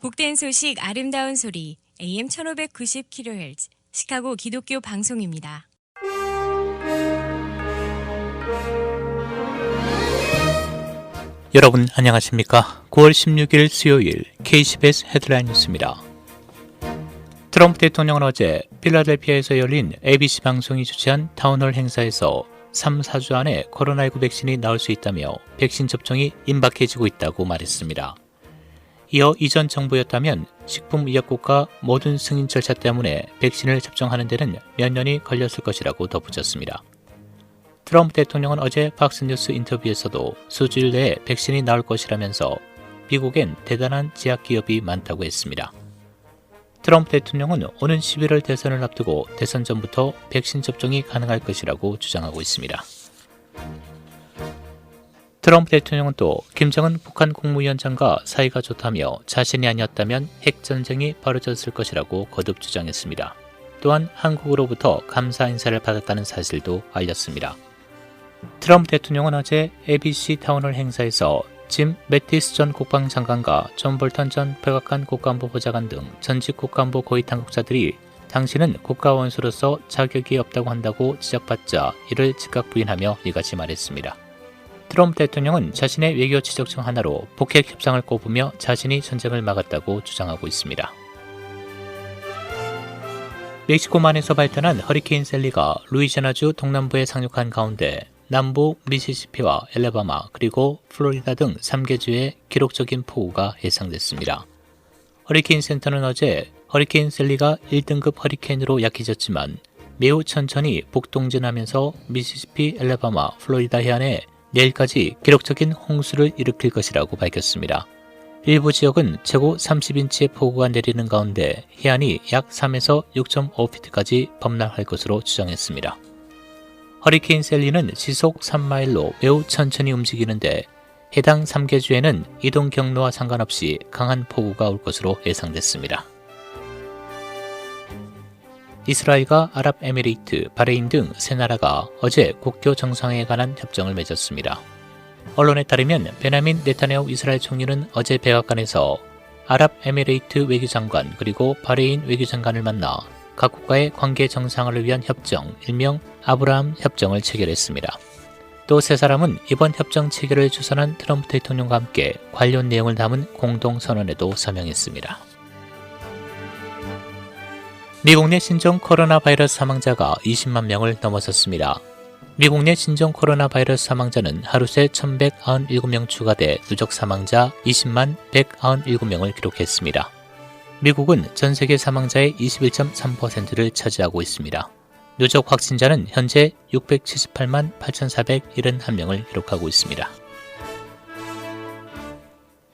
복된 소식 아름다운 소리 AM 1590kHz 시카고 기독교 방송입니다. 여러분 안녕하십니까? 9월 16일 수요일 KCBS 헤드라인 뉴스입니다. 트럼프 대통령은 어제 필라델피아에서 열린 ABC 방송이 주최한 타운홀 행사에서 3, 4주 안에 코로나19 백신이 나올 수 있다며 백신 접종이 임박해지고 있다고 말했습니다. 이어 이전 정부였다면 식품의약국과 모든 승인 절차 때문에 백신을 접종하는 데는 몇 년이 걸렸을 것이라고 덧붙였습니다. 트럼프 대통령은 어제 팍스뉴스 인터뷰에서도 수주일 내에 백신이 나올 것이라면서 미국엔 대단한 제약기업이 많다고 했습니다. 트럼프 대통령은 오는 11월 대선을 앞두고 대선 전부터 백신 접종이 가능할 것이라고 주장하고 있습니다. 트럼프 대통령은 또 김정은 북한 국무위원장과 사이가 좋다며 자신이 아니었다면 핵전쟁이 벌어졌을 것이라고 거듭 주장했습니다. 또한 한국으로부터 감사 인사를 받았다는 사실도 알렸습니다. 트럼프 대통령은 어제 ABC 타운홀 행사에서 짐 매티스 전 국방장관과 존 볼턴 전 백악관 국가안보 보좌관 등 전직 국가안보 고위 당국자들이 당신은 국가원수로서 자격이 없다고 한다고 지적받자 이를 즉각 부인하며 이같이 말했습니다. 트럼프 대통령은 자신의 외교 지적 중 하나로 북핵 협상을 꼽으며 자신이 전쟁을 막았다고 주장하고 있습니다. 멕시코만에서 발전한 허리케인 셀리가 루이지애나주 동남부에 상륙한 가운데 남부 미시시피와 엘레바마 그리고 플로리다 등 3개 주에 기록적인 폭우가 예상됐습니다. 허리케인 센터는 어제 허리케인 셀리가 1등급 허리케인으로 약해졌지만 매우 천천히 북동진하면서 미시시피, 엘레바마, 플로리다 해안에 내일까지 기록적인 홍수를 일으킬 것이라고 밝혔습니다. 일부 지역은 최고 30인치의 폭우가 내리는 가운데 해안이 약 3에서 6.5피트까지 범람할 것으로 추정했습니다. 허리케인 셀리는 시속 3마일로 매우 천천히 움직이는데 해당 3개 주에는 이동 경로와 상관없이 강한 폭우가 올 것으로 예상됐습니다. 이스라엘과 아랍에미레이트, 바레인 등 세 나라가 어제 국교 정상회의에 관한 협정을 맺었습니다. 언론에 따르면 베냐민 네타냐후 이스라엘 총리는 어제 백악관에서 아랍에미레이트 외교장관 그리고 바레인 외교장관을 만나 각 국가의 관계 정상화를 위한 협정, 일명 아브라함 협정을 체결했습니다. 또 세 사람은 이번 협정 체결을 주선한 트럼프 대통령과 함께 관련 내용을 담은 공동선언에도 서명했습니다. 미국 내 신종 코로나 바이러스 사망자가 20만 명을 넘어섰습니다. 미국 내 신종 코로나 바이러스 사망자는 하루 새 1,197명 추가돼 누적 사망자 20만 197명을 기록했습니다. 미국은 전 세계 사망자의 21.3%를 차지하고 있습니다. 누적 확진자는 현재 678만 8,471명을 기록하고 있습니다.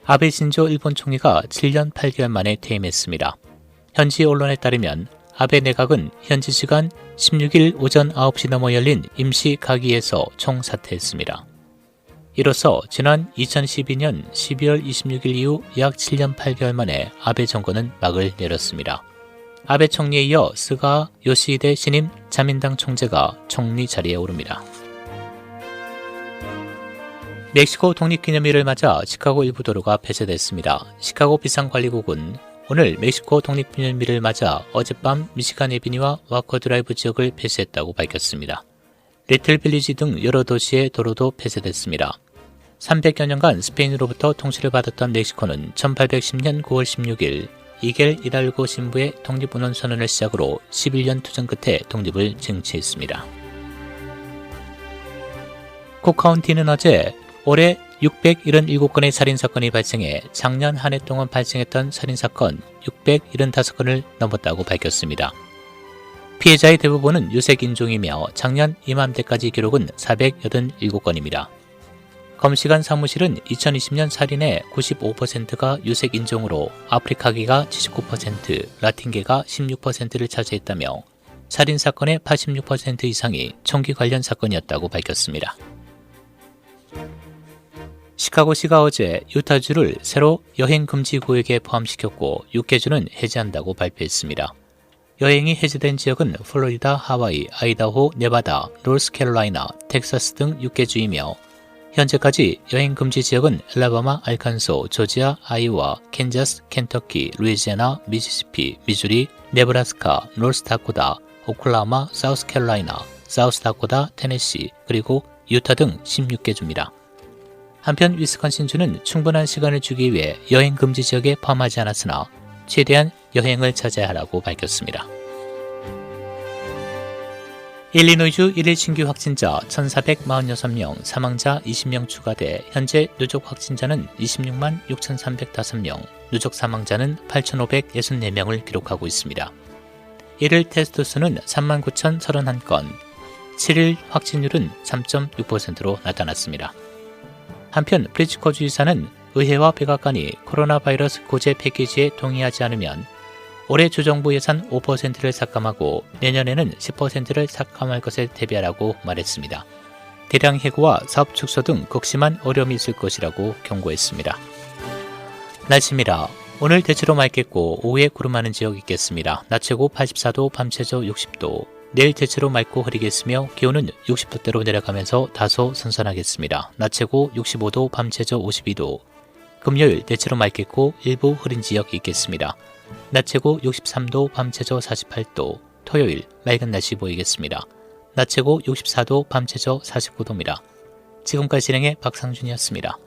아베 신조 일본 총리가 7년 8개월 만에 퇴임했습니다. 현지 언론에 따르면 아베 내각은 현지 시간 16일 오전 9시 넘어 열린 임시 가기에서 총사퇴했습니다. 이로써 지난 2012년 12월 26일 이후 약 7년 8개월 만에 아베 정권은 막을 내렸습니다. 아베 총리에 이어 스가 요시히데 신임 자민당 총재가 총리 자리에 오릅니다. 멕시코 독립기념일을 맞아 시카고 일부 도로가 폐쇄됐습니다. 시카고 비상관리국은 오늘 멕시코 독립기념일을 맞아 어젯밤 미시간 에비니와 와커 드라이브 지역을 폐쇄했다고 밝혔습니다. 리틀 빌리지 등 여러 도시의 도로도 폐쇄됐습니다. 300여 년간 스페인으로부터 통치를 받았던 멕시코는 1810년 9월 16일 이겔 이달고 신부의 독립운동 선언을 시작으로 11년 투쟁 끝에 독립을 쟁취했습니다. 쿡카운티는 어제 올해 677건의 살인사건이 발생해 작년 한 해 동안 발생했던 살인사건 675건을 넘었다고 밝혔습니다. 피해자의 대부분은 유색인종이며 작년 이맘때까지 기록은 487건입니다. 검시관 사무실은 2020년 살인의 95%가 유색인종으로 아프리카계가 79%, 라틴계가 16%를 차지했다며 살인사건의 86% 이상이 총기 관련 사건이었다고 밝혔습니다. 시카고시가 어제 유타주를 새로 여행 금지 구역에 포함시켰고 6개 주는 해제한다고 발표했습니다. 여행이 해제된 지역은 플로리다, 하와이, 아이다호, 네바다, 노스캐롤라이나, 텍사스 등 6개 주이며 현재까지 여행 금지 지역은 엘라바마, 알칸소, 조지아, 아이오와, 캔자스, 켄터키, 루이지애나, 미시시피, 미주리, 네브라스카, 노스다코다, 오클라호마, 사우스캐롤라이나, 사우스다코다, 테네시, 그리고 유타 등 16개 주입니다. 한편 위스콘신주는 충분한 시간을 주기 위해 여행 금지 지역에 포함하지 않았으나 최대한 여행을 자제해야 하라고 밝혔습니다. 일리노이주 1일 신규 확진자 1,446명, 사망자 20명 추가돼 현재 누적 확진자는 26만 6,305명, 누적 사망자는 8,564명을 기록하고 있습니다. 1일 테스트 수는 39,031건, 7일 확진율은 3.6%로 나타났습니다. 한편 프리츠코 주지사는 의회와 백악관이 코로나 바이러스 고제 패키지에 동의하지 않으면 올해 주정부 예산 5%를 삭감하고 내년에는 10%를 삭감할 것을 대비하라고 말했습니다. 대량 해고와 사업 축소 등 극심한 어려움이 있을 것이라고 경고했습니다. 날씨입니다. 오늘 대체로 맑겠고 오후에 구름 많은 지역이 있겠습니다. 낮 최고 84도, 밤 최저 60도. 내일 대체로 맑고 흐리겠으며 기온은 60도대로 내려가면서 다소 선선하겠습니다. 낮 최고 65도, 밤 최저 52도. 금요일 대체로 맑겠고 일부 흐린 지역이 있겠습니다. 낮 최고 63도, 밤 최저 48도. 토요일 맑은 날씨 보이겠습니다. 낮 최고 64도, 밤 최저 49도입니다. 지금까지 진행의 박상준이었습니다.